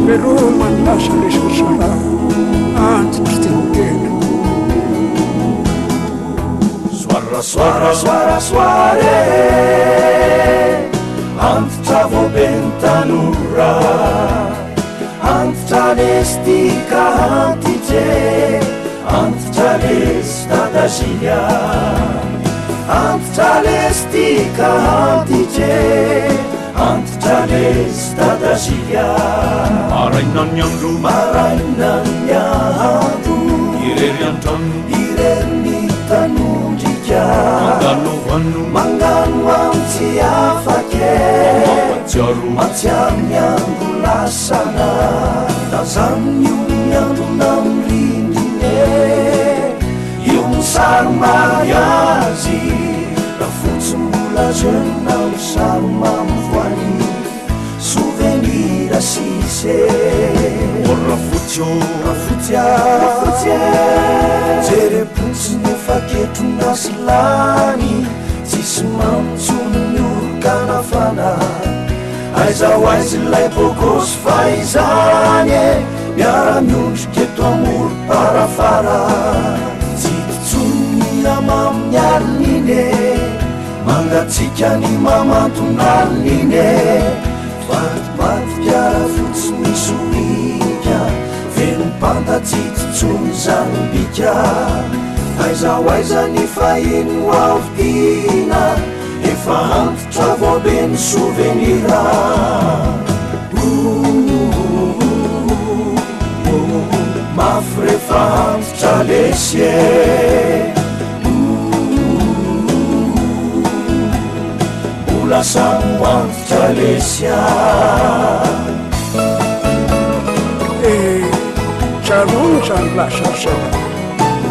Veloman lasa resarsara antitritengena Suara, suara, suara, suare antitra voaben'ny tanora antitra lestika antitra antitra lesitadazia antitra lestika antitra antitra lesitadazia marainany andro marainany andro irery antrano irery tanondrika mangano amitsy afake matsiaro ny andro lasana tazany io ny androna mirindrine io ny sary mariazy raha fotsy mbola jeunao sary mamavoany souvenir sise rafotsy rafotsy jerepotsy nefaketrona silany tsisy mamitsony ny orkanafana aizao aizy lay bokosy faizany miara-miondriketo amoro parafara tsititsony amaminy alinine mangatsika ny mamantonaliny vativatika fotsy misy olika venompantatsitsitsony zanobika aizao aiza ny fahino avidina efa antitra voabeny souvenira mafy rehefa antitra lesie mbola samy antitra lesia tsarono zany lasasana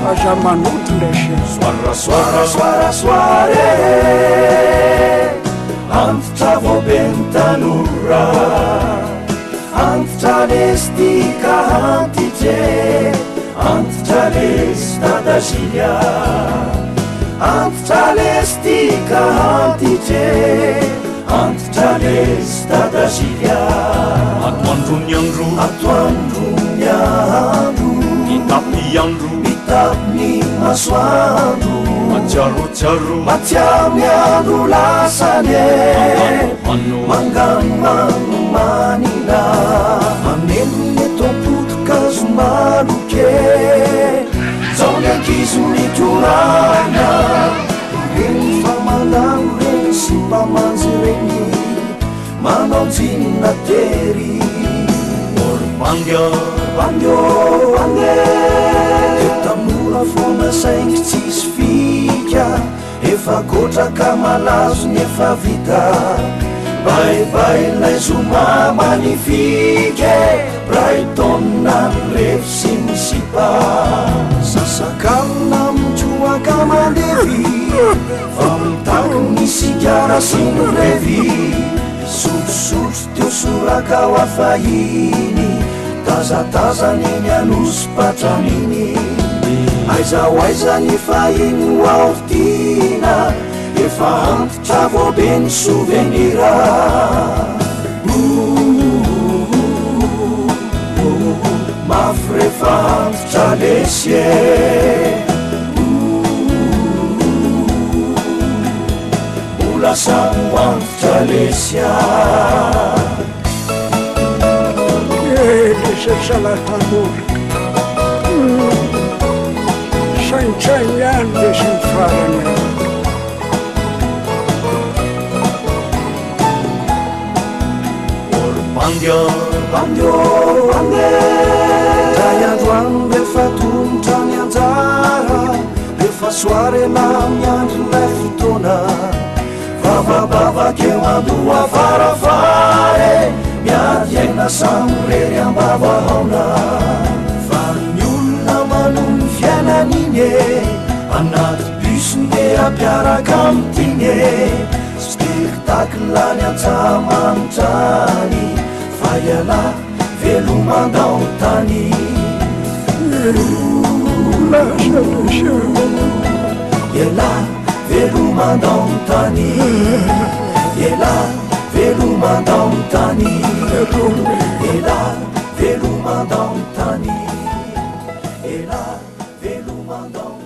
aza manoty ndray soara soara soara soare antitra voaben'ny tanora antitra lestika antitra antitra lesitadazia antitra lestika antitra antitra lesitadazia atoandrony andro atoandrony andro mitapy andro mitapy masoandro matsiarotsiaro matsiaro ny andro lasane mangano manomanina mameno ny tompotokazo maloke zao ny ankizo mitorana reny famandano reny sy mpamanjy reny manao jinina tery orbandio bandio bande etamora fona saingy tsisy fika efa gotraka malazo ny efa vita baibay lay zoma magnifike braitonna nyrefy sy misipa sasakalona mitsoaka mandevy fa mitako ny sigara sy ny revy sotrosotro teo soraka ho afahiny tazatazany eny anosy patraniny aizao aiza ny fahiny ho avidina efa antitra voabeny souvenira mafy rehefa antitra lesie mbola samy antitra lesia lesasalatanora saintsainy any le sy ny farany bandio bandio bande dray androano rehefa tongotra ny anjara rehefa soare na miandry lay fotoana vavabavakeo andoha farafare miady aina samy rery ambavahaona fa ny olona manon ny fiainan'iny anaty busny de ampiaraka amitiny spectacle ny antsamanitrany fa iala velomandao tany iala velomandao tany iala velomandao tany iala velomandao tany ela velomandao